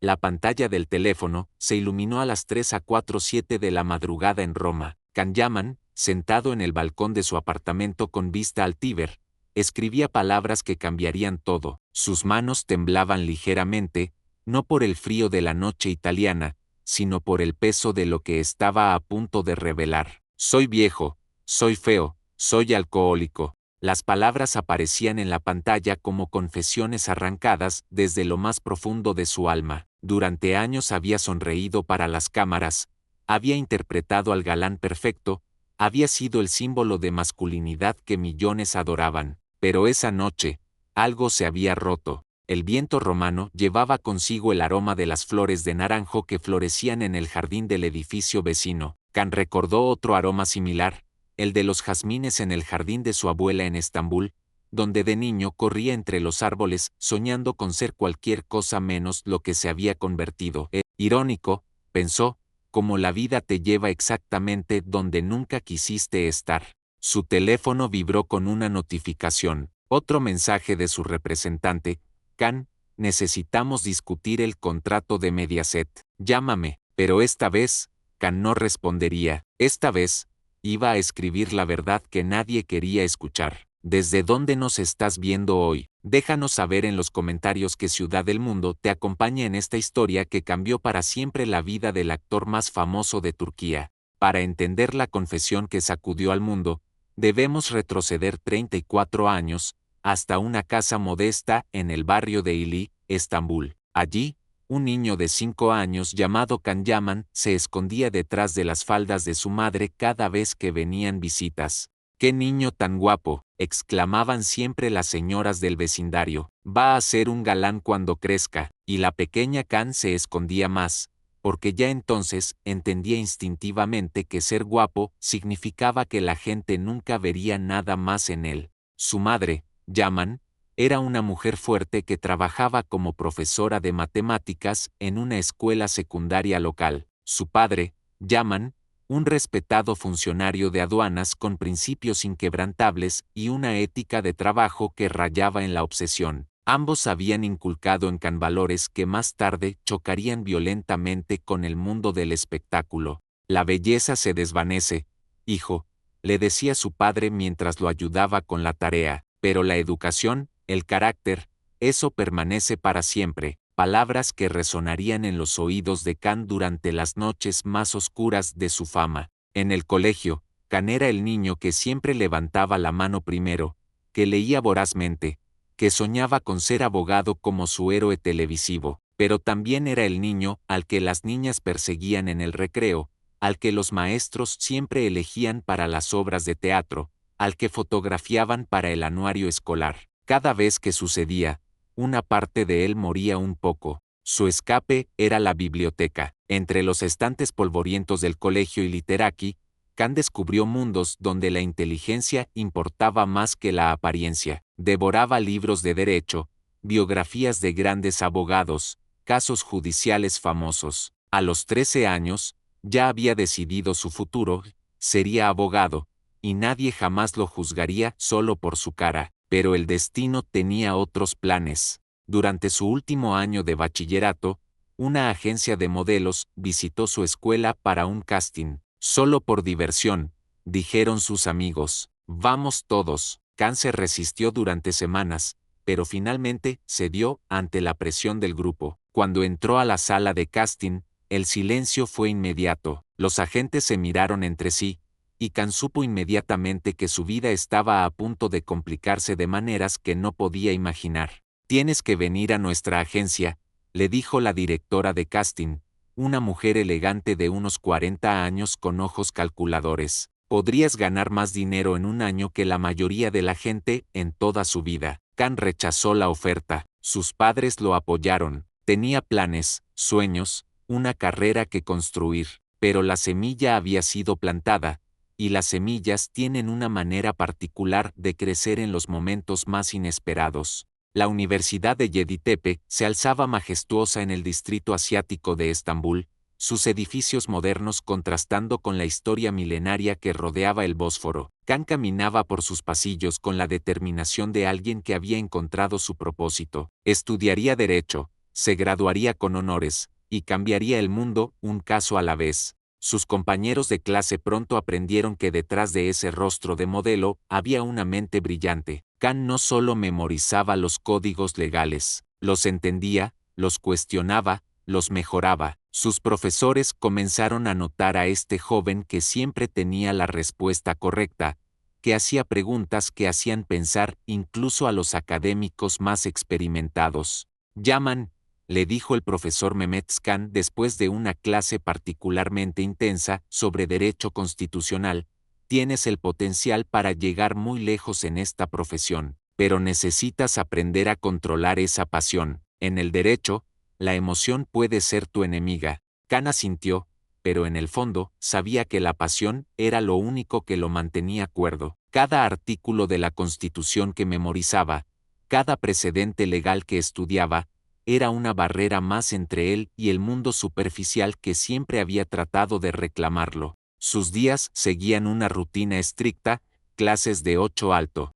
La pantalla del teléfono se iluminó a las 3:47 de la madrugada en Roma. Can Yaman, sentado en el balcón de su apartamento con vista al Tíber, escribía palabras que cambiarían todo. Sus manos temblaban ligeramente, no por el frío de la noche italiana, sino por el peso de lo que estaba a punto de revelar. Soy viejo, soy feo, soy alcohólico. Las palabras aparecían en la pantalla como confesiones arrancadas desde lo más profundo de su alma. Durante años había sonreído para las cámaras, había interpretado al galán perfecto, había sido el símbolo de masculinidad que millones adoraban. Pero esa noche, algo se había roto. El viento romano llevaba consigo el aroma de las flores de naranjo que florecían en el jardín del edificio vecino. Can recordó otro aroma similar, el de los jazmines en el jardín de su abuela en Estambul, donde de niño corría entre los árboles soñando con ser cualquier cosa menos lo que se había convertido. Irónico, pensó, como la vida te lleva exactamente donde nunca quisiste estar. Su teléfono vibró con una notificación, otro mensaje de su representante. Can, necesitamos discutir el contrato de Mediaset. Llámame. Pero esta vez, Can no respondería. Esta vez, iba a escribir la verdad que nadie quería escuchar. ¿Desde dónde nos estás viendo hoy? Déjanos saber en los comentarios qué ciudad del mundo te acompaña en esta historia que cambió para siempre la vida del actor más famoso de Turquía. Para entender la confesión que sacudió al mundo, debemos retroceder 34 años, hasta una casa modesta en el barrio de İli, Estambul. Allí, un niño de 5 años llamado Can Yaman se escondía detrás de las faldas de su madre cada vez que venían visitas. ¡Qué niño tan guapo!, exclamaban siempre las señoras del vecindario. Va a ser un galán cuando crezca. Y la pequeña Can se escondía más, porque ya entonces entendía instintivamente que ser guapo significaba que la gente nunca vería nada más en él. Su madre, Yaman, era una mujer fuerte que trabajaba como profesora de matemáticas en una escuela secundaria local. Su padre, Yaman, un respetado funcionario de aduanas con principios inquebrantables y una ética de trabajo que rayaba en la obsesión. Ambos habían inculcado en Can valores que más tarde chocarían violentamente con el mundo del espectáculo. La belleza se desvanece, hijo, le decía su padre mientras lo ayudaba con la tarea, pero la educación, el carácter, eso permanece para siempre. Palabras que resonarían en los oídos de Can durante las noches más oscuras de su fama. En el colegio, Can era el niño que siempre levantaba la mano primero, que leía vorazmente, que soñaba con ser abogado como su héroe televisivo, pero también era el niño al que las niñas perseguían en el recreo, al que los maestros siempre elegían para las obras de teatro, al que fotografiaban para el anuario escolar. Cada vez que sucedía, una parte de él moría un poco. Su escape era la biblioteca. Entre los estantes polvorientos del colegio y Literaki, Can descubrió mundos donde la inteligencia importaba más que la apariencia. Devoraba libros de derecho, biografías de grandes abogados, casos judiciales famosos. A los 13 años, ya había decidido su futuro, sería abogado, y nadie jamás lo juzgaría solo por su cara. Pero el destino tenía otros planes. Durante su último año de bachillerato, una agencia de modelos visitó su escuela para un casting. Solo por diversión, dijeron sus amigos. Vamos todos. Can se resistió durante semanas, pero finalmente cedió ante la presión del grupo. Cuando entró a la sala de casting, el silencio fue inmediato. Los agentes se miraron entre sí, y Can supo inmediatamente que su vida estaba a punto de complicarse de maneras que no podía imaginar. Tienes que venir a nuestra agencia, le dijo la directora de casting, una mujer elegante de unos 40 años con ojos calculadores. Podrías ganar más dinero en un año que la mayoría de la gente en toda su vida. Can rechazó la oferta. Sus padres lo apoyaron. Tenía planes, sueños, una carrera que construir, pero la semilla había sido plantada, y las semillas tienen una manera particular de crecer en los momentos más inesperados. La Universidad de Yeditepe se alzaba majestuosa en el distrito asiático de Estambul, sus edificios modernos contrastando con la historia milenaria que rodeaba el Bósforo. Can caminaba por sus pasillos con la determinación de alguien que había encontrado su propósito. Estudiaría Derecho, se graduaría con honores, y cambiaría el mundo, un caso a la vez. Sus compañeros de clase pronto aprendieron que detrás de ese rostro de modelo había una mente brillante. Khan no solo memorizaba los códigos legales, los entendía, los cuestionaba, los mejoraba. Sus profesores comenzaron a notar a este joven que siempre tenía la respuesta correcta, que hacía preguntas que hacían pensar incluso a los académicos más experimentados. Yaman, le dijo el profesor Mehmet Khan después de una clase particularmente intensa sobre derecho constitucional, tienes el potencial para llegar muy lejos en esta profesión, pero necesitas aprender a controlar esa pasión. En el derecho, la emoción puede ser tu enemiga. Khan asintió, pero en el fondo sabía que la pasión era lo único que lo mantenía cuerdo. Cada artículo de la Constitución que memorizaba, cada precedente legal que estudiaba, era una barrera más entre él y el mundo superficial que siempre había tratado de reclamarlo. Sus días seguían una rutina estricta, clases de 8 alto,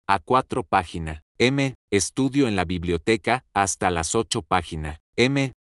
a 4 página, estudio en la biblioteca hasta las 8 página,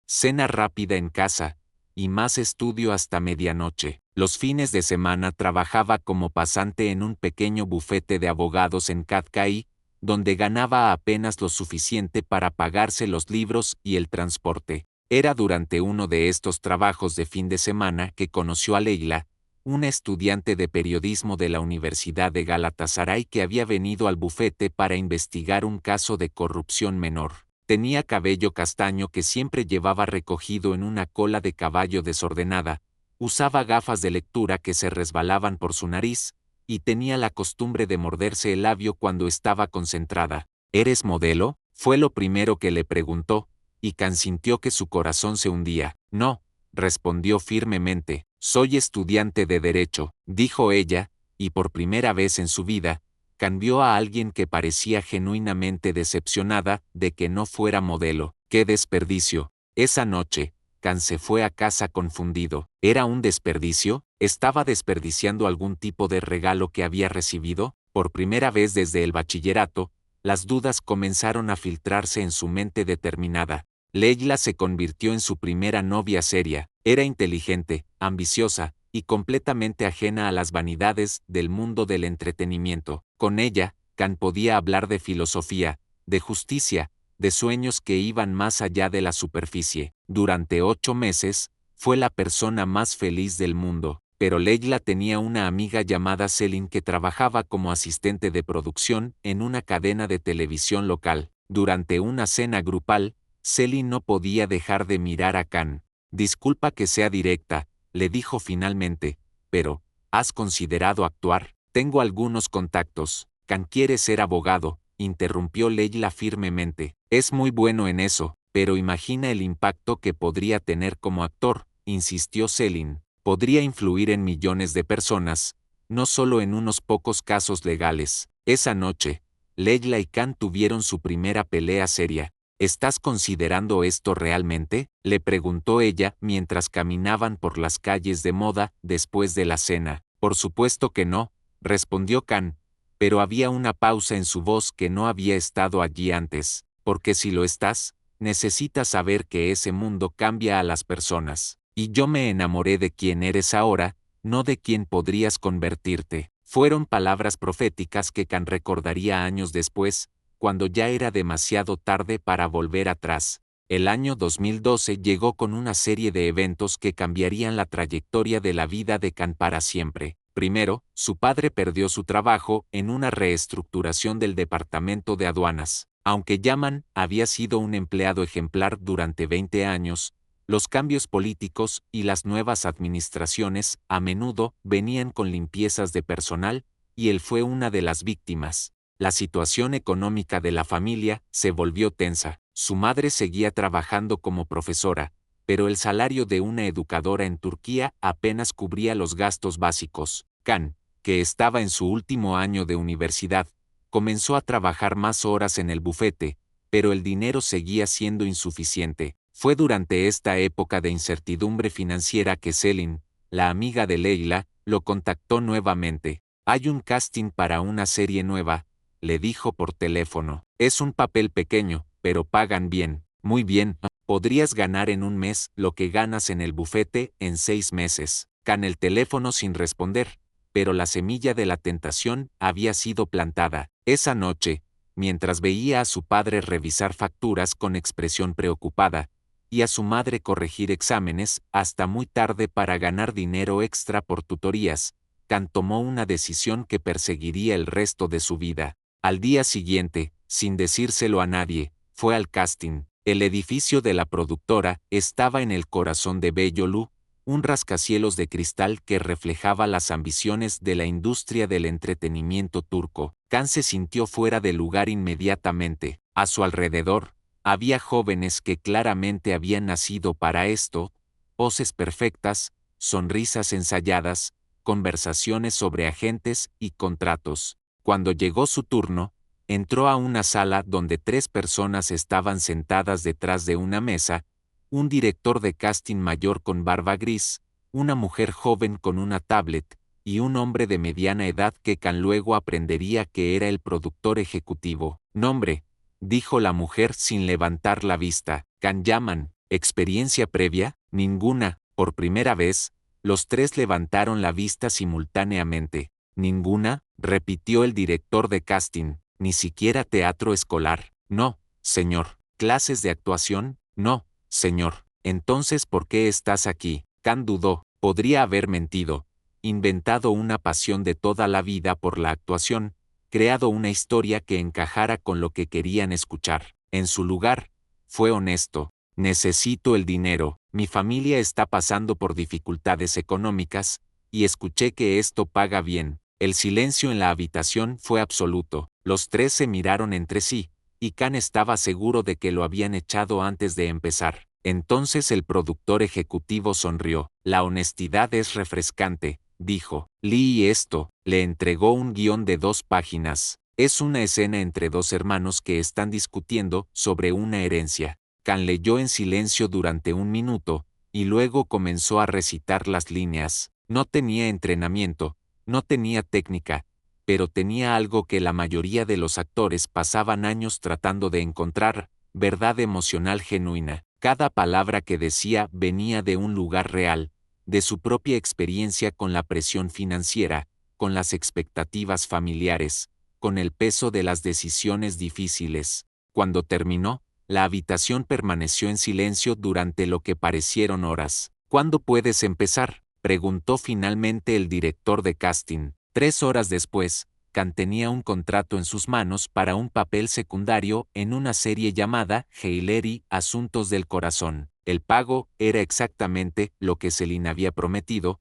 cena rápida en casa, y más estudio hasta medianoche. Los fines de semana trabajaba como pasante en un pequeño bufete de abogados en Katkay, donde ganaba apenas lo suficiente para pagarse los libros y el transporte. Era durante uno de estos trabajos de fin de semana que conoció a Leila, una estudiante de periodismo de la Universidad de Galatasaray que había venido al bufete para investigar un caso de corrupción menor. Tenía cabello castaño que siempre llevaba recogido en una cola de caballo desordenada, usaba gafas de lectura que se resbalaban por su nariz, y tenía la costumbre de morderse el labio cuando estaba concentrada. ¿Eres modelo?, fue lo primero que le preguntó, y Khan sintió que su corazón se hundía. No, respondió firmemente, soy estudiante de Derecho, dijo ella, y por primera vez en su vida, cambió a alguien que parecía genuinamente decepcionada de que no fuera modelo. ¡Qué desperdicio! Esa noche, Khan se fue a casa confundido. ¿Era un desperdicio? ¿Estaba desperdiciando algún tipo de regalo que había recibido? Por primera vez desde el bachillerato, las dudas comenzaron a filtrarse en su mente determinada. Leila se convirtió en su primera novia seria. Era inteligente, ambiciosa, y completamente ajena a las vanidades del mundo del entretenimiento. Con ella, Khan podía hablar de filosofía, de justicia, de sueños que iban más allá de la superficie. Durante 8 meses, fue la persona más feliz del mundo, pero Leila tenía una amiga llamada Selin que trabajaba como asistente de producción en una cadena de televisión local. Durante una cena grupal, Selin no podía dejar de mirar a Khan. Disculpa que sea directa, le dijo finalmente, pero, ¿has considerado actuar? Tengo algunos contactos. Khan quiere ser abogado, interrumpió Leila firmemente. Es muy bueno en eso, pero imagina el impacto que podría tener como actor, insistió Selin. Podría influir en millones de personas, no solo en unos pocos casos legales. Esa noche, Leila y Khan tuvieron su primera pelea seria. ¿Estás considerando esto realmente?, le preguntó ella mientras caminaban por las calles de moda después de la cena. Por supuesto que no, respondió Khan, pero había una pausa en su voz que no había estado allí antes. Porque si lo estás, necesitas saber que ese mundo cambia a las personas. Y yo me enamoré de quien eres ahora, no de quien podrías convertirte. Fueron palabras proféticas que Khan recordaría años después, cuando ya era demasiado tarde para volver atrás. El año 2012 llegó con una serie de eventos que cambiarían la trayectoria de la vida de Khan para siempre. Primero, su padre perdió su trabajo en una reestructuración del departamento de aduanas. Aunque Yaman había sido un empleado ejemplar durante 20 años, los cambios políticos y las nuevas administraciones a menudo venían con limpiezas de personal, y él fue una de las víctimas. La situación económica de la familia se volvió tensa. Su madre seguía trabajando como profesora, pero el salario de una educadora en Turquía apenas cubría los gastos básicos. Khan, que estaba en su último año de universidad, comenzó a trabajar más horas en el bufete, pero el dinero seguía siendo insuficiente. Fue durante esta época de incertidumbre financiera que Selin, la amiga de Leila, lo contactó nuevamente. Hay un casting para una serie nueva, le dijo por teléfono. Es un papel pequeño, pero pagan bien. Muy bien, podrías ganar en un mes lo que ganas en el bufete en 6 meses. Can el teléfono sin responder, pero la semilla de la tentación había sido plantada. Esa noche, mientras veía a su padre revisar facturas con expresión preocupada, y a su madre corregir exámenes hasta muy tarde para ganar dinero extra por tutorías, Can tomó una decisión que perseguiría el resto de su vida. Al día siguiente, sin decírselo a nadie, fue al casting. El edificio de la productora estaba en el corazón de Beyoğlu, un rascacielos de cristal que reflejaba las ambiciones de la industria del entretenimiento turco. Can se sintió fuera de lugar inmediatamente. A su alrededor, había jóvenes que claramente habían nacido para esto, poses perfectas, sonrisas ensayadas, conversaciones sobre agentes y contratos. Cuando llegó su turno, entró a una sala donde 3 personas estaban sentadas detrás de una mesa, un director de casting mayor con barba gris, una mujer joven con una tablet, y un hombre de mediana edad que Can luego aprendería que era el productor ejecutivo. Nombre, dijo la mujer sin levantar la vista. Can Yaman. ¿Experiencia previa? Ninguna. Por primera vez, los 3 levantaron la vista simultáneamente. ¿Ninguna?, repitió el director de casting. ¿Ni siquiera teatro escolar? No, señor. ¿Clases de actuación? No, señor. Entonces, ¿por qué estás aquí? Can dudó. Podría haber mentido, inventado una pasión de toda la vida por la actuación, creado una historia que encajara con lo que querían escuchar. En su lugar, fue honesto. Necesito el dinero. Mi familia está pasando por dificultades económicas, y escuché que esto paga bien. El silencio en la habitación fue absoluto. Los 3 se miraron entre sí, y Can estaba seguro de que lo habían echado antes de empezar. Entonces el productor ejecutivo sonrió. La honestidad es refrescante, dijo. Lee esto. Le entregó un guión de 2 páginas. Es una escena entre 2 hermanos que están discutiendo sobre una herencia. Can leyó en silencio durante 1 minuto, y luego comenzó a recitar las líneas. No tenía entrenamiento, no tenía técnica, pero tenía algo que la mayoría de los actores pasaban años tratando de encontrar: verdad emocional genuina. Cada palabra que decía venía de un lugar real, de su propia experiencia con la presión financiera, con las expectativas familiares, con el peso de las decisiones difíciles. Cuando terminó, la habitación permaneció en silencio durante lo que parecieron horas. ¿Cuándo puedes empezar?, preguntó finalmente el director de casting. 3 horas después, Can tenía un contrato en sus manos para un papel secundario en una serie llamada Heileri, Asuntos del Corazón. El pago era exactamente lo que Selin había prometido,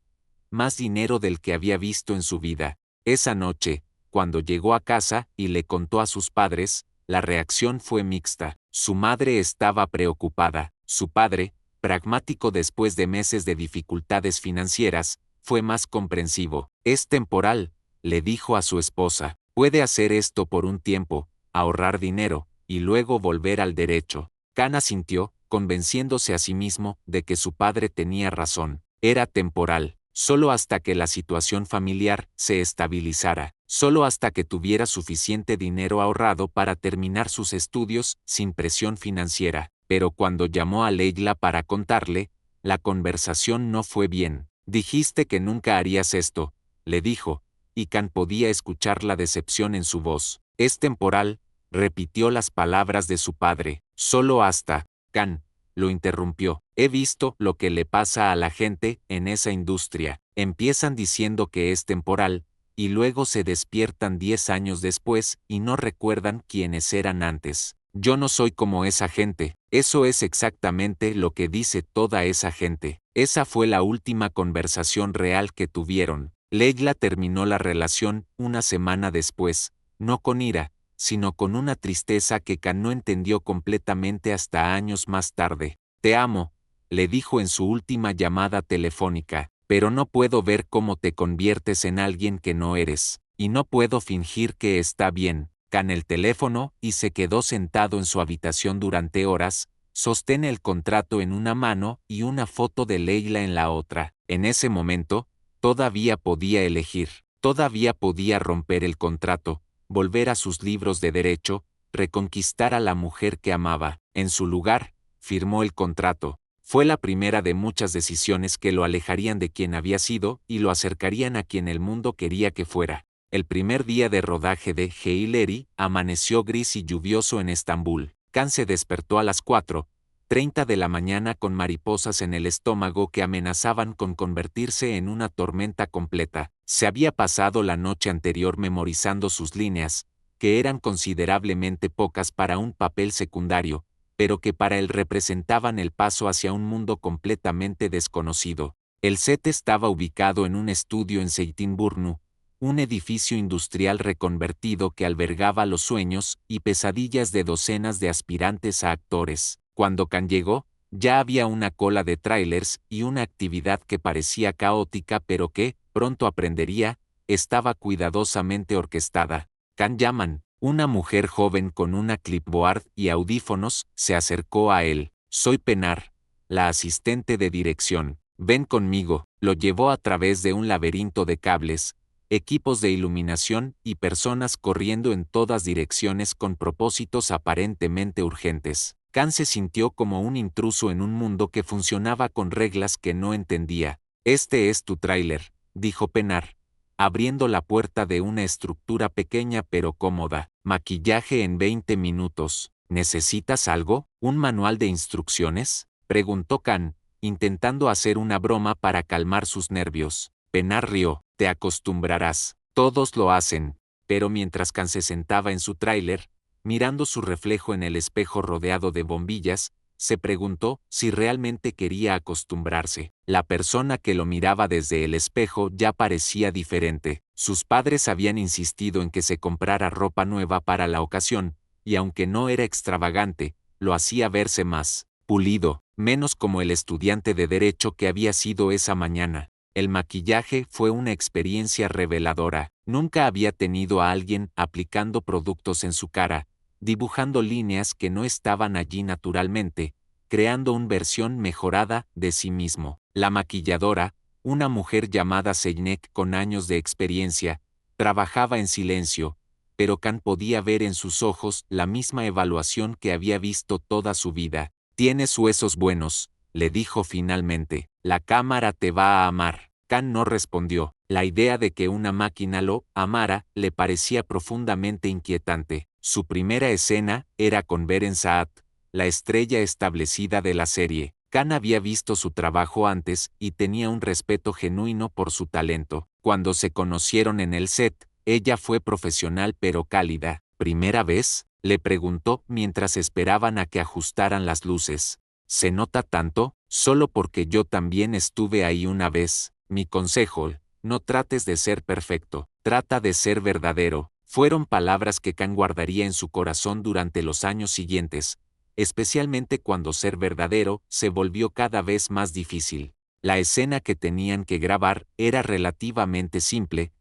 más dinero del que había visto en su vida. Esa noche, cuando llegó a casa y le contó a sus padres, la reacción fue mixta. Su madre estaba preocupada. Su padre, pragmático después de meses de dificultades financieras, fue más comprensivo. Es temporal, le dijo a su esposa. Puede hacer esto por un tiempo, ahorrar dinero, y luego volver al derecho. Can asintió, convenciéndose a sí mismo de que su padre tenía razón. Era temporal, solo hasta que la situación familiar se estabilizara, solo hasta que tuviera suficiente dinero ahorrado para terminar sus estudios sin presión financiera. Pero cuando llamó a Leila para contarle, la conversación no fue bien. Dijiste que nunca harías esto, le dijo, y Can podía escuchar la decepción en su voz. Es temporal, repitió las palabras de su padre. Solo hasta. Can lo interrumpió. He visto lo que le pasa a la gente en esa industria. Empiezan diciendo que es temporal, y luego se despiertan 10 años después y no recuerdan quiénes eran antes. Yo no soy como esa gente. Eso es exactamente lo que dice toda esa gente. Esa fue la última conversación real que tuvieron. Leila terminó la relación una semana después, no con ira, sino con una tristeza que Can no entendió completamente hasta años más tarde. Te amo, le dijo en su última llamada telefónica, pero no puedo ver cómo te conviertes en alguien que no eres, y no puedo fingir que está bien. Can el teléfono y se quedó sentado en su habitación durante horas, sostén el contrato en una mano y una foto de Leila en la otra. En ese momento, todavía podía elegir, todavía podía romper el contrato, volver a sus libros de derecho, reconquistar a la mujer que amaba. En su lugar, firmó el contrato. Fue la primera de muchas decisiones que lo alejarían de quien había sido y lo acercarían a quien el mundo quería que fuera. El primer día de rodaje de Hail Larry amaneció gris y lluvioso en Estambul. Khan se despertó a las 4:30 de la mañana con mariposas en el estómago que amenazaban con convertirse en una tormenta completa. Se había pasado la noche anterior memorizando sus líneas, que eran considerablemente pocas para un papel secundario, pero que para él representaban el paso hacia un mundo completamente desconocido. El set estaba ubicado en un estudio en Seitinburnu, un edificio industrial reconvertido que albergaba los sueños y pesadillas de docenas de aspirantes a actores. Cuando Khan llegó, ya había una cola de tráilers y una actividad que parecía caótica pero que, pronto aprendería, estaba cuidadosamente orquestada. Khan Yaman, una mujer joven con una clipboard y audífonos, se acercó a él. Soy Penar, la asistente de dirección. Ven conmigo. Lo llevó a través de un laberinto de cables, equipos de iluminación y personas corriendo en todas direcciones con propósitos aparentemente urgentes. Khan se sintió como un intruso en un mundo que funcionaba con reglas que no entendía. Este es tu tráiler, dijo Penar, abriendo la puerta de una estructura pequeña pero cómoda. Maquillaje en 20 minutos. ¿Necesitas algo? ¿Un manual de instrucciones?, preguntó Khan, intentando hacer una broma para calmar sus nervios. Penar rió. Te acostumbrarás. Todos lo hacen. Pero mientras Khan se sentaba en su tráiler, mirando su reflejo en el espejo rodeado de bombillas, se preguntó si realmente quería acostumbrarse. La persona que lo miraba desde el espejo ya parecía diferente. Sus padres habían insistido en que se comprara ropa nueva para la ocasión, y aunque no era extravagante, lo hacía verse más pulido, menos como el estudiante de derecho que había sido esa mañana. El maquillaje fue una experiencia reveladora. Nunca había tenido a alguien aplicando productos en su cara, dibujando líneas que no estaban allí naturalmente, creando una versión mejorada de sí mismo. La maquilladora, una mujer llamada Seinek con años de experiencia, trabajaba en silencio, pero Khan podía ver en sus ojos la misma evaluación que había visto toda su vida. Tienes huesos buenos, le dijo finalmente. La cámara te va a amar. Khan no respondió. La idea de que una máquina lo amara le parecía profundamente inquietante. Su primera escena era con Beren Saat, la estrella establecida de la serie. Khan había visto su trabajo antes y tenía un respeto genuino por su talento. Cuando se conocieron en el set, ella fue profesional pero cálida. ¿Primera vez?, le preguntó mientras esperaban a que ajustaran las luces. ¿Se nota tanto? Solo porque yo también estuve ahí una vez. Mi consejo, no trates de ser perfecto, trata de ser verdadero. Fueron palabras que Khan guardaría en su corazón durante los años siguientes, especialmente cuando ser verdadero se volvió cada vez más difícil. La escena que tenían que grabar era relativamente simple.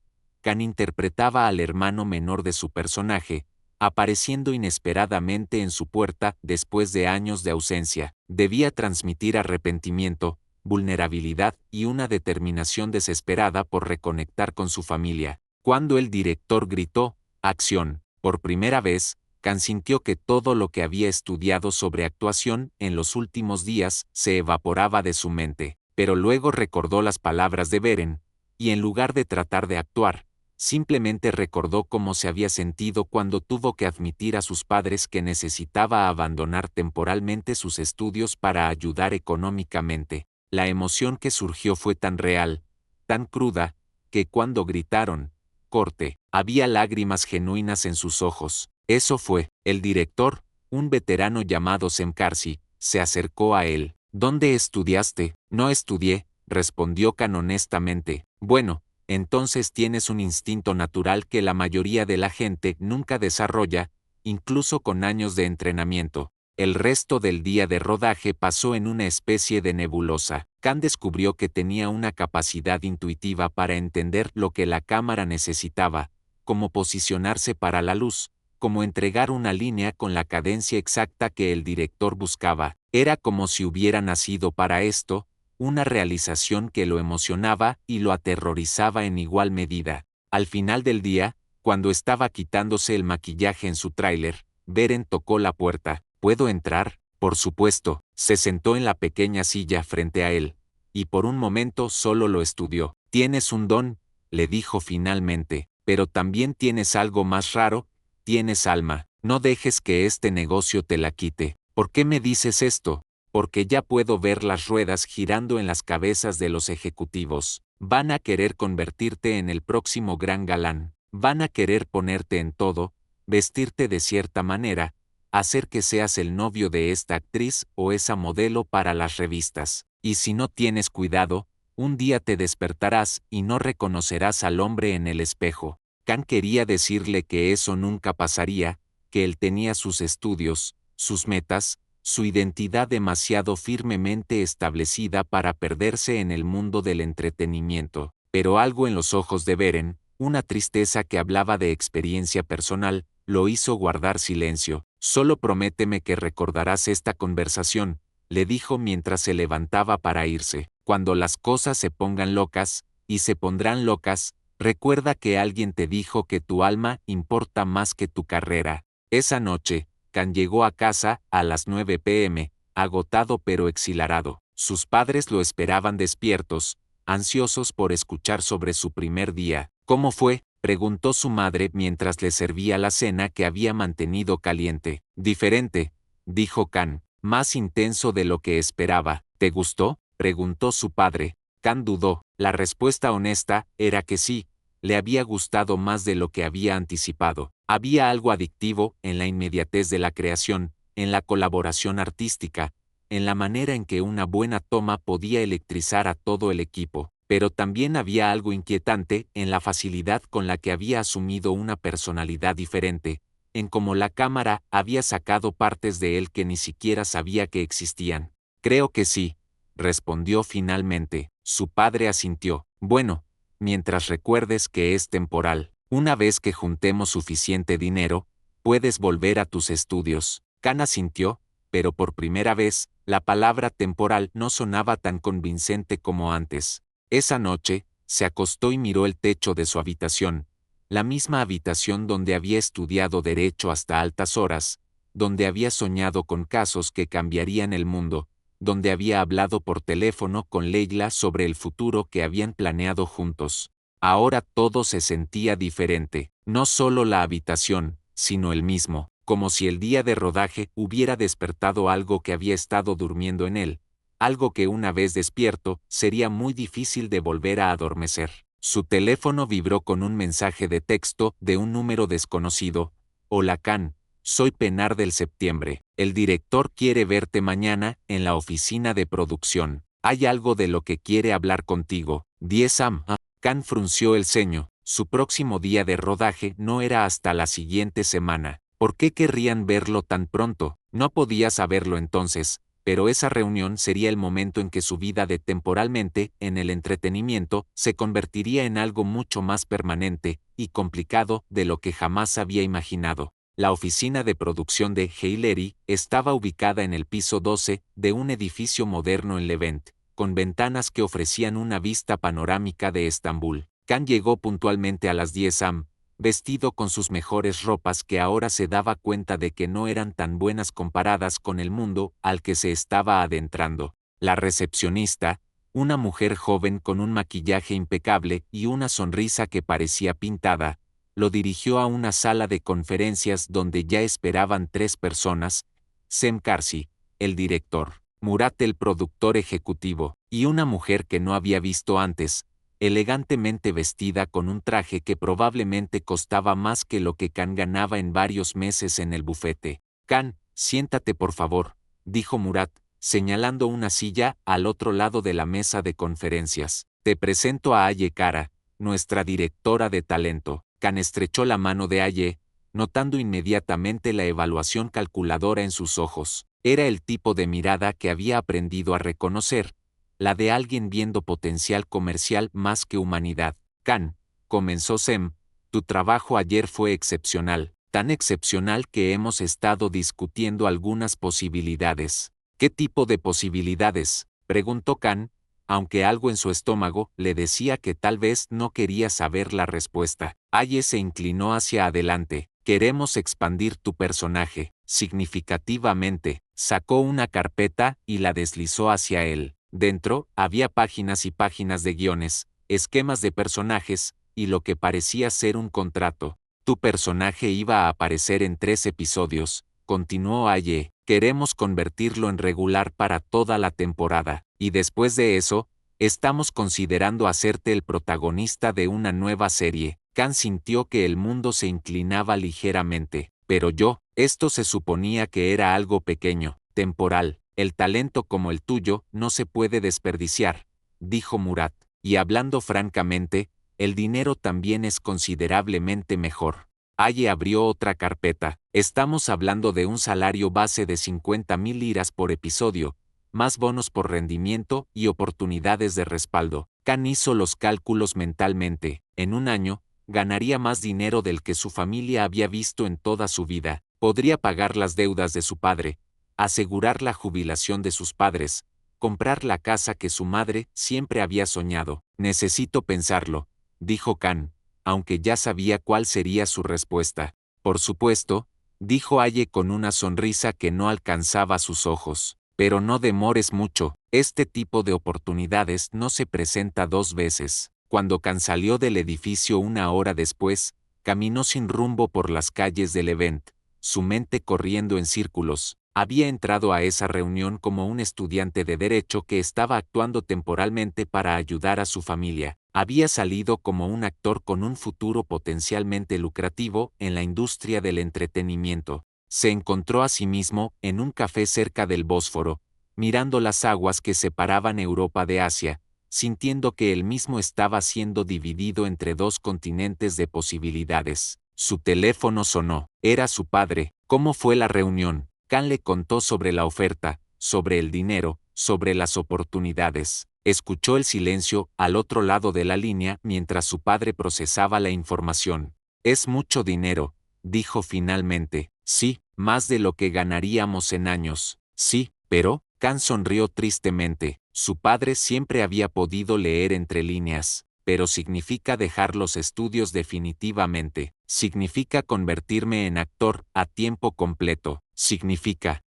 Khan interpretaba al hermano menor de su personaje, apareciendo inesperadamente en su puerta después de años de ausencia. Debía transmitir arrepentimiento, vulnerabilidad y una determinación desesperada por reconectar con su familia. Cuando el director gritó, ¡acción!, por primera vez, Khan sintió que todo lo que había estudiado sobre actuación en los últimos días se evaporaba de su mente. Pero luego recordó las palabras de Beren, y en lugar de tratar de actuar, simplemente recordó cómo se había sentido cuando tuvo que admitir a sus padres que necesitaba abandonar temporalmente sus estudios para ayudar económicamente. La emoción que surgió fue tan real, tan cruda, que cuando gritaron, corte, había lágrimas genuinas en sus ojos. Eso fue. El director, un veterano llamado Semkarsi, se acercó a él. ¿Dónde estudiaste? No estudié, respondió Khan honestamente. Bueno, entonces tienes un instinto natural que la mayoría de la gente nunca desarrolla, incluso con años de entrenamiento. El resto del día de rodaje pasó en una especie de nebulosa. Khan descubrió que tenía una capacidad intuitiva para entender lo que la cámara necesitaba, cómo posicionarse para la luz, cómo entregar una línea con la cadencia exacta que el director buscaba. Era como si hubiera nacido para esto, una realización que lo emocionaba y lo aterrorizaba en igual medida. Al final del día, cuando estaba quitándose el maquillaje en su tráiler, Beren tocó la puerta. ¿Puedo entrar? Por supuesto, se sentó en la pequeña silla frente a él, y por un momento solo lo estudió. Tienes un don, le dijo finalmente, pero también tienes algo más raro, tienes alma. No dejes que este negocio te la quite. ¿Por qué me dices esto? Porque ya puedo ver las ruedas girando en las cabezas de los ejecutivos. Van a querer convertirte en el próximo gran galán. Van a querer ponerte en todo, vestirte de cierta manera, hacer que seas el novio de esta actriz o esa modelo para las revistas. Y si no tienes cuidado, un día te despertarás y no reconocerás al hombre en el espejo. Khan quería decirle que eso nunca pasaría, que él tenía sus estudios, sus metas, su identidad demasiado firmemente establecida para perderse en el mundo del entretenimiento. Pero algo en los ojos de Beren, una tristeza que hablaba de experiencia personal, lo hizo guardar silencio. Solo prométeme que recordarás esta conversación, le dijo mientras se levantaba para irse. Cuando las cosas se pongan locas, y se pondrán locas, recuerda que alguien te dijo que tu alma importa más que tu carrera. Esa noche, Khan llegó a casa a las 9 p.m., agotado pero exhilarado. Sus padres lo esperaban despiertos, ansiosos por escuchar sobre su primer día. ¿Cómo fue?, preguntó su madre mientras le servía la cena que había mantenido caliente. Diferente, dijo Khan, más intenso de lo que esperaba. ¿Te gustó?, preguntó su padre. Khan dudó. La respuesta honesta era que sí, le había gustado más de lo que había anticipado. Había algo adictivo en la inmediatez de la creación, en la colaboración artística, en la manera en que una buena toma podía electrizar a todo el equipo. Pero también había algo inquietante en la facilidad con la que había asumido una personalidad diferente, en cómo la cámara había sacado partes de él que ni siquiera sabía que existían. Creo que sí, respondió finalmente. Su padre asintió. Bueno, mientras recuerdes que es temporal. Una vez que juntemos suficiente dinero, puedes volver a tus estudios. Khan asintió, pero por primera vez, la palabra temporal no sonaba tan convincente como antes. Esa noche, se acostó y miró el techo de su habitación, la misma habitación donde había estudiado derecho hasta altas horas, donde había soñado con casos que cambiarían el mundo, donde había hablado por teléfono con Leila sobre el futuro que habían planeado juntos. Ahora todo se sentía diferente, no solo la habitación, sino él mismo, como si el día de rodaje hubiera despertado algo que había estado durmiendo en él, algo que una vez despierto, sería muy difícil de volver a adormecer. Su teléfono vibró con un mensaje de texto de un número desconocido. Hola Khan, soy Penar del Septiembre. El director quiere verte mañana en la oficina de producción. Hay algo de lo que quiere hablar contigo. 10 am. Khan frunció el ceño. Su próximo día de rodaje no era hasta la siguiente semana. ¿Por qué querrían verlo tan pronto? No podía saberlo entonces, pero esa reunión sería el momento en que su vida de temporalmente en el entretenimiento se convertiría en algo mucho más permanente y complicado de lo que jamás había imaginado. La oficina de producción de Heileri estaba ubicada en el piso 12 de un edificio moderno en Levent, con ventanas que ofrecían una vista panorámica de Estambul. Khan llegó puntualmente a las 10 am, vestido con sus mejores ropas que ahora se daba cuenta de que no eran tan buenas comparadas con el mundo al que se estaba adentrando. La recepcionista, una mujer joven con un maquillaje impecable y una sonrisa que parecía pintada, lo dirigió a una sala de conferencias donde ya esperaban 3 personas: Sem Karsi, el director, Murat el productor ejecutivo, y una mujer que no había visto antes, elegantemente vestida con un traje que probablemente costaba más que lo que Khan ganaba en varios meses en el bufete. Khan, siéntate por favor, dijo Murat, señalando una silla al otro lado de la mesa de conferencias. Te presento a Aye Kara, nuestra directora de talento. Khan estrechó la mano de Aye, notando inmediatamente la evaluación calculadora en sus ojos. Era el tipo de mirada que había aprendido a reconocer, la de alguien viendo potencial comercial más que humanidad. Khan, comenzó Sem, tu trabajo ayer fue excepcional, tan excepcional que hemos estado discutiendo algunas posibilidades. ¿Qué tipo de posibilidades?, preguntó Khan, aunque algo en su estómago le decía que tal vez no quería saber la respuesta. Aye se inclinó hacia adelante. Queremos expandir tu personaje, significativamente. Sacó una carpeta y la deslizó hacia él. Dentro, había páginas y páginas de guiones, esquemas de personajes, y lo que parecía ser un contrato. Tu personaje iba a aparecer en 3 episodios, continuó Aye. Queremos convertirlo en regular para toda la temporada, y después de eso, estamos considerando hacerte el protagonista de una nueva serie. Kan sintió que el mundo se inclinaba ligeramente. Pero esto se suponía que era algo pequeño, temporal. El talento como el tuyo no se puede desperdiciar, dijo Murat. Y hablando francamente, el dinero también es considerablemente mejor. Aye abrió otra carpeta. Estamos hablando de un salario base de 50.000 liras por episodio, más bonos por rendimiento y oportunidades de respaldo. Kan hizo los cálculos mentalmente. En un año, ganaría más dinero del que su familia había visto en toda su vida. Podría pagar las deudas de su padre, asegurar la jubilación de sus padres, comprar la casa que su madre siempre había soñado. Necesito pensarlo, dijo Kan, aunque ya sabía cuál sería su respuesta. Por supuesto, dijo Aye con una sonrisa que no alcanzaba sus ojos. Pero no demores mucho, este tipo de oportunidades no se presenta 2 veces. Cuando Kan salió del edificio una hora después, caminó sin rumbo por las calles del Levant, su mente corriendo en círculos. Había entrado a esa reunión como un estudiante de derecho que estaba actuando temporalmente para ayudar a su familia. Había salido como un actor con un futuro potencialmente lucrativo en la industria del entretenimiento. Se encontró a sí mismo en un café cerca del Bósforo, mirando las aguas que separaban Europa de Asia, sintiendo que él mismo estaba siendo dividido entre 2 continentes de posibilidades. Su teléfono sonó. Era su padre. ¿Cómo fue la reunión? Kan le contó sobre la oferta, sobre el dinero, sobre las oportunidades. Escuchó el silencio al otro lado de la línea mientras su padre procesaba la información. Es mucho dinero, dijo finalmente. Sí, más de lo que ganaríamos en años. Sí, pero, Kan sonrió tristemente. Su padre siempre había podido leer entre líneas. Pero significa dejar los estudios definitivamente. Significa convertirme en actor a tiempo completo. Significa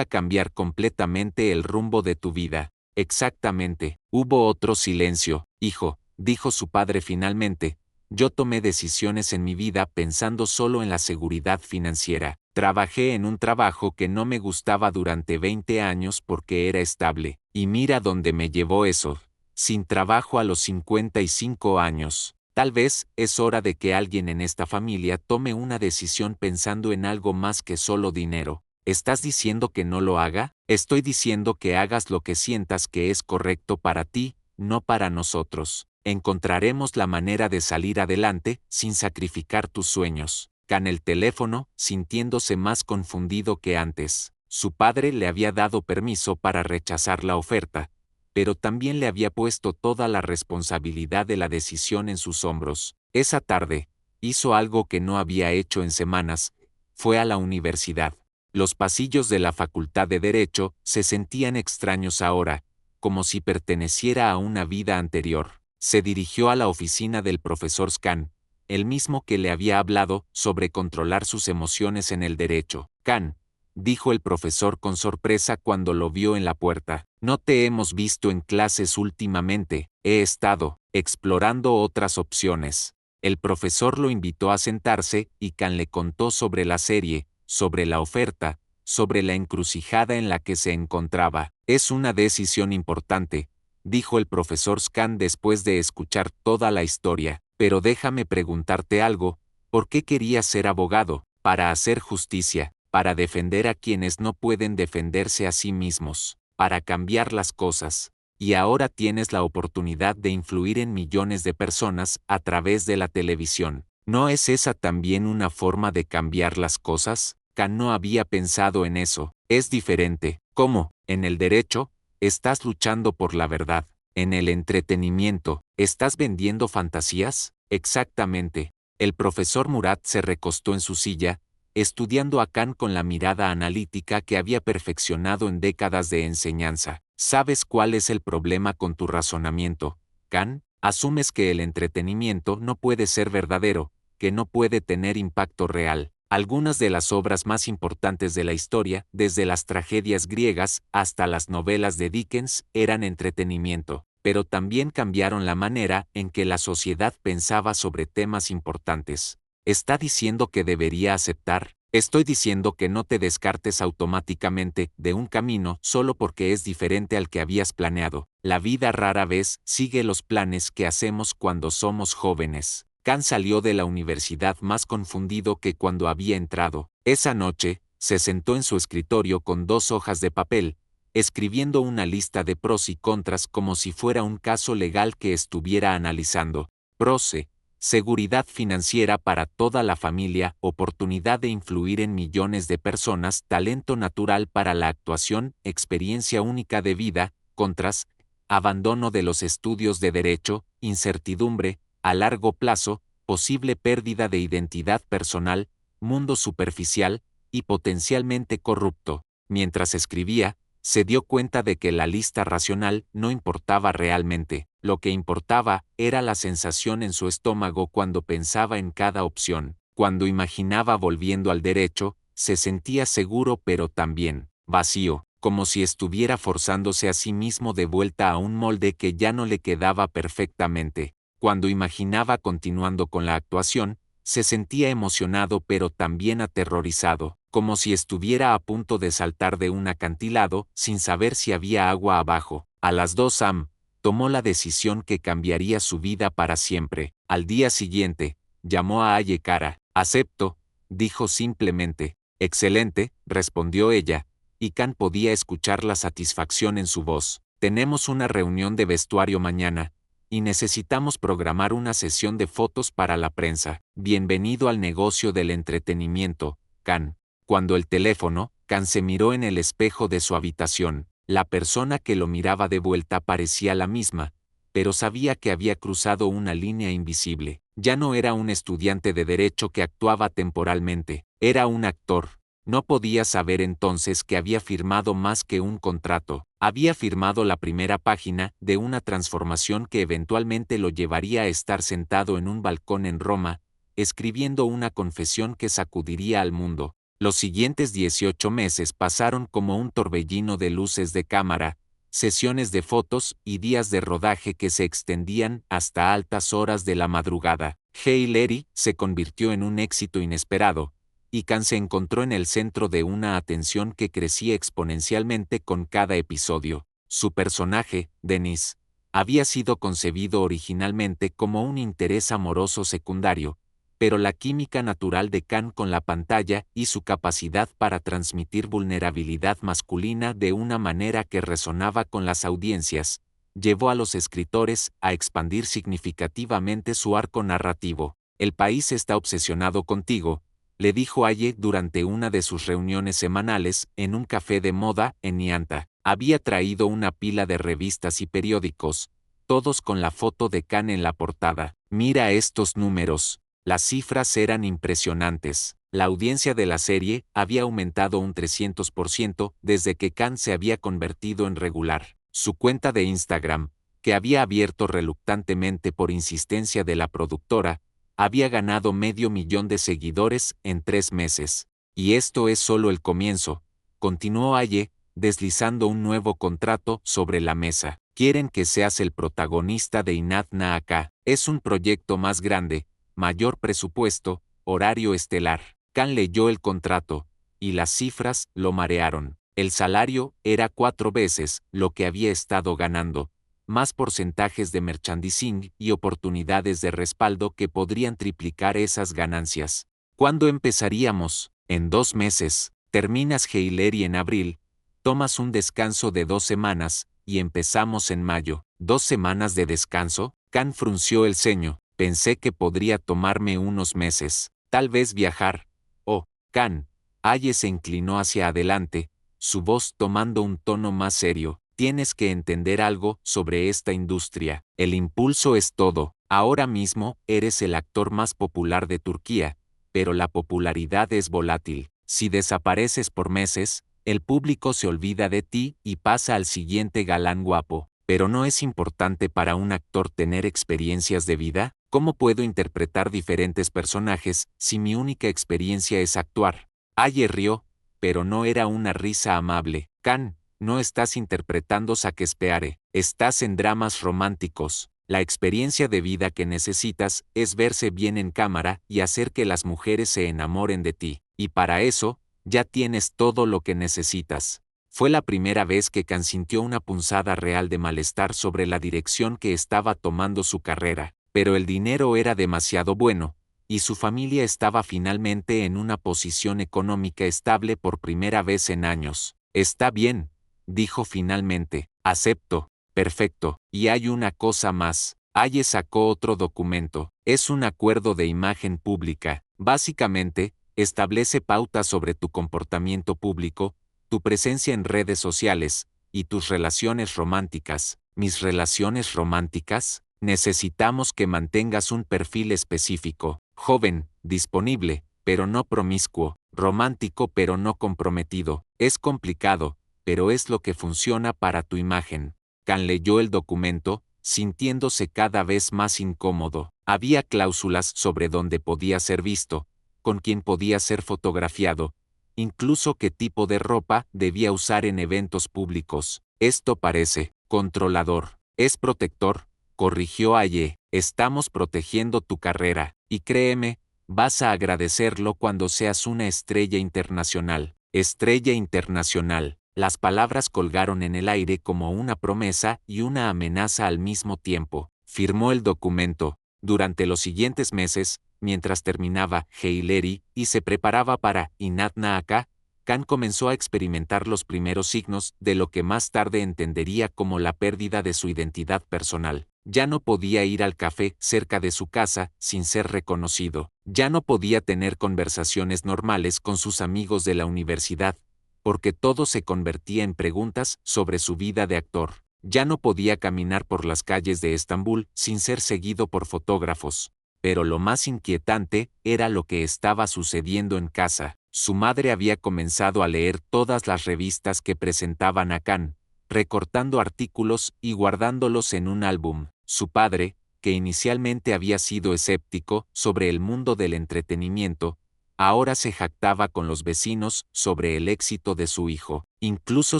cambiar completamente el rumbo de tu vida. Exactamente. Hubo otro silencio. Hijo, dijo su padre finalmente. Yo tomé decisiones en mi vida pensando solo en la seguridad financiera. Trabajé en un trabajo que no me gustaba durante 20 años porque era estable. Y mira dónde me llevó eso. Sin trabajo a los 55 años. Tal vez es hora de que alguien en esta familia tome una decisión pensando en algo más que solo dinero. ¿Estás diciendo que no lo haga? Estoy diciendo que hagas lo que sientas que es correcto para ti, no para nosotros. Encontraremos la manera de salir adelante sin sacrificar tus sueños. Kan el teléfono, sintiéndose más confundido que antes. Su padre le había dado permiso para rechazar la oferta, pero también le había puesto toda la responsabilidad de la decisión en sus hombros. Esa tarde, hizo algo que no había hecho en semanas, fue a la universidad. Los pasillos de la Facultad de Derecho se sentían extraños ahora, como si perteneciera a una vida anterior. Se dirigió a la oficina del profesor Kan, el mismo que le había hablado sobre controlar sus emociones en el derecho. Kan, dijo el profesor con sorpresa cuando lo vio en la puerta. No te hemos visto en clases últimamente, he estado explorando otras opciones. El profesor lo invitó a sentarse y Kan le contó sobre la serie, sobre la oferta, sobre la encrucijada en la que se encontraba. Es una decisión importante, dijo el profesor Kan después de escuchar toda la historia. Pero déjame preguntarte algo, ¿por qué querías ser abogado? Para hacer justicia, para defender a quienes no pueden defenderse a sí mismos, para cambiar las cosas. Y ahora tienes la oportunidad de influir en millones de personas a través de la televisión. ¿No es esa también una forma de cambiar las cosas? Kan no había pensado en eso. Es diferente. ¿Cómo? En el derecho, estás luchando por la verdad. En el entretenimiento, ¿estás vendiendo fantasías? Exactamente. El profesor Murat se recostó en su silla, estudiando a Kan con la mirada analítica que había perfeccionado en décadas de enseñanza. ¿Sabes cuál es el problema con tu razonamiento, Kan? Asumes que el entretenimiento no puede ser verdadero, que no puede tener impacto real. Algunas de las obras más importantes de la historia, desde las tragedias griegas hasta las novelas de Dickens, eran entretenimiento, pero también cambiaron la manera en que la sociedad pensaba sobre temas importantes. ¿Está diciendo que debería aceptar? Estoy diciendo que no te descartes automáticamente de un camino solo porque es diferente al que habías planeado. La vida rara vez sigue los planes que hacemos cuando somos jóvenes. Khan salió de la universidad más confundido que cuando había entrado. Esa noche, se sentó en su escritorio con 2 hojas de papel, escribiendo una lista de pros y contras como si fuera un caso legal que estuviera analizando. Prose: seguridad financiera para toda la familia, oportunidad de influir en millones de personas, talento natural para la actuación, experiencia única de vida. Contras: abandono de los estudios de derecho, incertidumbre a largo plazo, posible pérdida de identidad personal, mundo superficial y potencialmente corrupto. Mientras escribía, se dio cuenta de que la lista racional no importaba realmente. Lo que importaba era la sensación en su estómago cuando pensaba en cada opción. Cuando imaginaba volviendo al derecho, se sentía seguro pero también vacío, como si estuviera forzándose a sí mismo de vuelta a un molde que ya no le quedaba perfectamente. Cuando imaginaba continuando con la actuación, se sentía emocionado pero también aterrorizado, como si estuviera a punto de saltar de un acantilado sin saber si había agua abajo. A las 2 am, tomó la decisión que cambiaría su vida para siempre. Al día siguiente, llamó a Aye Cara. «Acepto», dijo simplemente. «Excelente», respondió ella, y Khan podía escuchar la satisfacción en su voz. «Tenemos una reunión de vestuario mañana, y necesitamos programar una sesión de fotos para la prensa. Bienvenido al negocio del entretenimiento, Khan». Cuando el teléfono, Khan se miró en el espejo de su habitación. La persona que lo miraba de vuelta parecía la misma, pero sabía que había cruzado una línea invisible. Ya no era un estudiante de derecho que actuaba temporalmente, era un actor. No podía saber entonces que había firmado más que un contrato. Había firmado la primera página de una transformación que eventualmente lo llevaría a estar sentado en un balcón en Roma, escribiendo una confesión que sacudiría al mundo. Los siguientes 18 meses pasaron como un torbellino de luces de cámara, sesiones de fotos y días de rodaje que se extendían hasta altas horas de la madrugada. Hail Mary se convirtió en un éxito inesperado, y Khan se encontró en el centro de una atención que crecía exponencialmente con cada episodio. Su personaje, Dennis, había sido concebido originalmente como un interés amoroso secundario, pero la química natural de Khan con la pantalla y su capacidad para transmitir vulnerabilidad masculina de una manera que resonaba con las audiencias, llevó a los escritores a expandir significativamente su arco narrativo. «El país está obsesionado contigo», le dijo Aye durante una de sus reuniones semanales en un café de moda en Nianta. Había traído una pila de revistas y periódicos, todos con la foto de Khan en la portada. «Mira estos números». Las cifras eran impresionantes. La audiencia de la serie había aumentado un 300% desde que Khan se había convertido en regular. Su cuenta de Instagram, que había abierto reluctantemente por insistencia de la productora, había ganado 500,000 de seguidores en 3 meses. «Y esto es solo el comienzo», continuó Aye, deslizando un nuevo contrato sobre la mesa. «Quieren que seas el protagonista de Inad Na Aka. Es un proyecto más grande, mayor presupuesto, horario estelar». Khan leyó el contrato, y las cifras lo marearon. El salario era 4 veces lo que había estado ganando, más porcentajes de merchandising y oportunidades de respaldo que podrían triplicar esas ganancias. «¿Cuándo empezaríamos?» «En 2 meses. Terminas Hail Mary en abril, tomas un descanso de 2 semanas, y empezamos en mayo». «¿2 semanas de descanso?» Khan frunció el ceño. «Pensé que podría tomarme unos meses. Tal vez viajar». «Oh, Khan». Aye se inclinó hacia adelante, su voz tomando un tono más serio. «Tienes que entender algo sobre esta industria. El impulso es todo. Ahora mismo eres el actor más popular de Turquía, pero la popularidad es volátil. Si desapareces por meses, el público se olvida de ti y pasa al siguiente galán guapo. Pero ¿no es importante para un actor tener experiencias de vida? ¿Cómo puedo interpretar diferentes personajes si mi única experiencia es actuar? Aye rió, pero no era una risa amable. Can, no estás interpretando Shakespeare, estás en dramas románticos. La experiencia de vida que necesitas es verse bien en cámara y hacer que las mujeres se enamoren de ti. Y para eso, ya tienes todo lo que necesitas. Fue la primera vez que Can sintió una punzada real de malestar sobre la dirección que estaba tomando su carrera, pero el dinero era demasiado bueno, y su familia estaba finalmente en una posición económica estable por primera vez en años. Está bien, dijo finalmente, acepto, perfecto, y hay una cosa más. Aye sacó otro documento, es un acuerdo de imagen pública, básicamente, establece pautas sobre tu comportamiento público, tu presencia en redes sociales, y tus relaciones románticas. ¿Mis relaciones románticas? Necesitamos que mantengas un perfil específico, joven, disponible, pero no promiscuo, romántico pero no comprometido. Es complicado, pero es lo que funciona para tu imagen. Can leyó el documento, sintiéndose cada vez más incómodo. Había cláusulas sobre dónde podía ser visto, con quién podía ser fotografiado, incluso qué tipo de ropa debía usar en eventos públicos. Esto parece controlador. Es protector, corrigió Aye. Estamos protegiendo tu carrera, y créeme, vas a agradecerlo cuando seas una estrella internacional. Estrella internacional. Las palabras colgaron en el aire como una promesa y una amenaza al mismo tiempo. Firmó el documento. Durante los siguientes meses, mientras terminaba Heileri y se preparaba para Inat Naaka, Can comenzó a experimentar los primeros signos de lo que más tarde entendería como la pérdida de su identidad personal. Ya no podía ir al café cerca de su casa sin ser reconocido. Ya no podía tener conversaciones normales con sus amigos de la universidad, porque todo se convertía en preguntas sobre su vida de actor. Ya no podía caminar por las calles de Estambul sin ser seguido por fotógrafos. Pero lo más inquietante era lo que estaba sucediendo en casa. Su madre había comenzado a leer todas las revistas que presentaban a Can, recortando artículos y guardándolos en un álbum. Su padre, que inicialmente había sido escéptico sobre el mundo del entretenimiento, ahora se jactaba con los vecinos sobre el éxito de su hijo. Incluso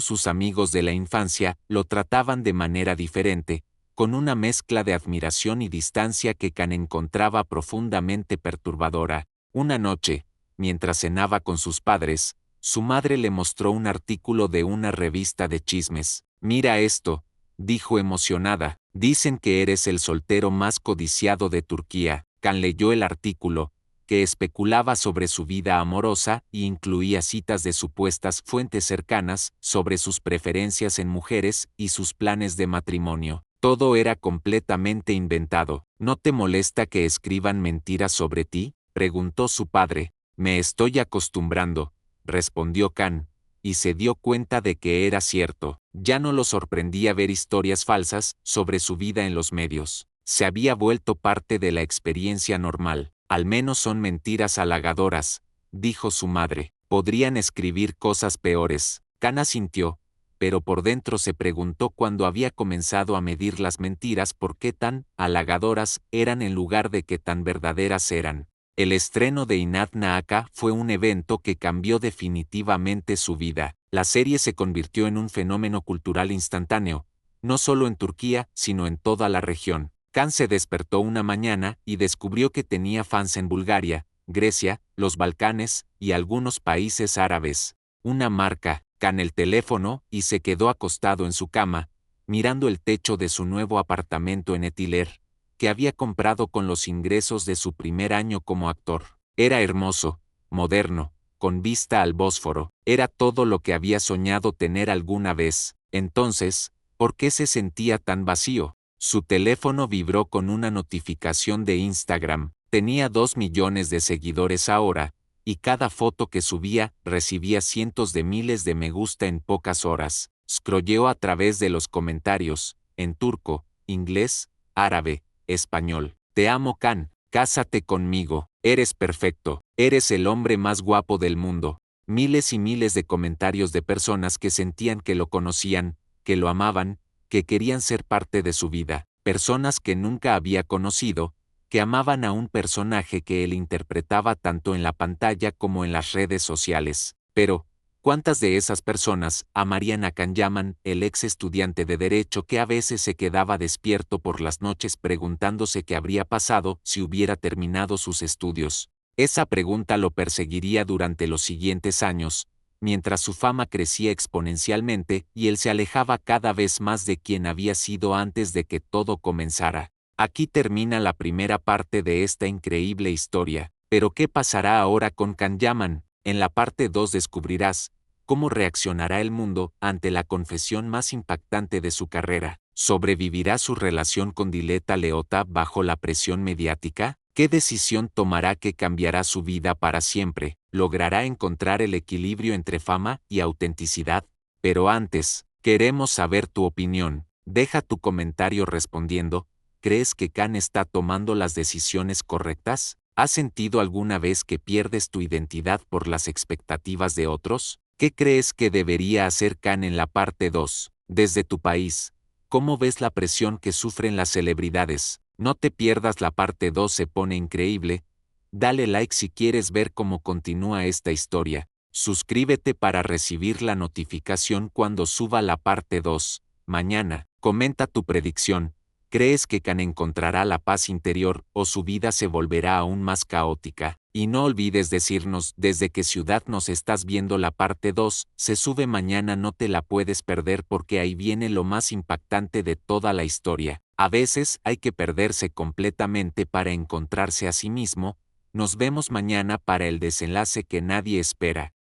sus amigos de la infancia lo trataban de manera diferente, con una mezcla de admiración y distancia que Can encontraba profundamente perturbadora. Una noche, mientras cenaba con sus padres, su madre le mostró un artículo de una revista de chismes. «Mira esto», dijo emocionada, «dicen que eres el soltero más codiciado de Turquía». Can leyó el artículo, que especulaba sobre su vida amorosa y incluía citas de supuestas fuentes cercanas sobre sus preferencias en mujeres y sus planes de matrimonio. Todo era completamente inventado. «¿No te molesta que escriban mentiras sobre ti?», preguntó su padre. «Me estoy acostumbrando», respondió Can, y se dio cuenta de que era cierto. Ya no lo sorprendía ver historias falsas sobre su vida en los medios. Se había vuelto parte de la experiencia normal. «Al menos son mentiras halagadoras», dijo su madre. «Podrían escribir cosas peores». Can asintió, pero por dentro se preguntó cuando había comenzado a medir las mentiras por qué tan halagadoras eran en lugar de qué tan verdaderas eran. El estreno de Inat Naaka fue un evento que cambió definitivamente su vida. La serie se convirtió en un fenómeno cultural instantáneo, no solo en Turquía, sino en toda la región. Can se despertó una mañana y descubrió que tenía fans en Bulgaria, Grecia, los Balcanes y algunos países árabes. Una marca, Can el teléfono, y se quedó acostado en su cama, mirando el techo de su nuevo apartamento en Etiler, que había comprado con los ingresos de su primer año como actor. Era hermoso, moderno, con vista al Bósforo. Era todo lo que había soñado tener alguna vez. Entonces, ¿por qué se sentía tan vacío? Su teléfono vibró con una notificación de Instagram. Tenía 2 millones de seguidores ahora, y cada foto que subía recibía cientos de miles de me gusta en pocas horas. Scrolleó a través de los comentarios, en turco, inglés, árabe, español. «Te amo, Can, cásate conmigo, eres perfecto, eres el hombre más guapo del mundo». Miles y miles de comentarios de personas que sentían que lo conocían, que lo amaban, que querían ser parte de su vida. Personas que nunca había conocido, que amaban a un personaje que él interpretaba tanto en la pantalla como en las redes sociales. Pero, ¿cuántas de esas personas amarían a Can Yaman, el ex estudiante de Derecho que a veces se quedaba despierto por las noches preguntándose qué habría pasado si hubiera terminado sus estudios? Esa pregunta lo perseguiría durante los siguientes años, mientras su fama crecía exponencialmente y él se alejaba cada vez más de quien había sido antes de que todo comenzara. Aquí termina la primera parte de esta increíble historia, pero ¿qué pasará ahora con Can Yaman? En la parte 2 descubrirás cómo reaccionará el mundo ante la confesión más impactante de su carrera. ¿Sobrevivirá su relación con Diletta Leotta bajo la presión mediática? ¿Qué decisión tomará que cambiará su vida para siempre? ¿Logrará encontrar el equilibrio entre fama y autenticidad? Pero antes, queremos saber tu opinión. Deja tu comentario respondiendo. ¿Crees que Can está tomando las decisiones correctas? ¿Has sentido alguna vez que pierdes tu identidad por las expectativas de otros? ¿Qué crees que debería hacer Can en la parte 2? Desde tu país, ¿cómo ves la presión que sufren las celebridades? No te pierdas la parte 2, se pone increíble. Dale like si quieres ver cómo continúa esta historia. Suscríbete para recibir la notificación cuando suba la parte 2. Mañana, comenta tu predicción. ¿Crees que Can encontrará la paz interior o su vida se volverá aún más caótica? Y no olvides decirnos desde qué ciudad nos estás viendo. La parte 2 se sube mañana, no te la puedes perder porque ahí viene lo más impactante de toda la historia. A veces hay que perderse completamente para encontrarse a sí mismo. Nos vemos mañana para el desenlace que nadie espera.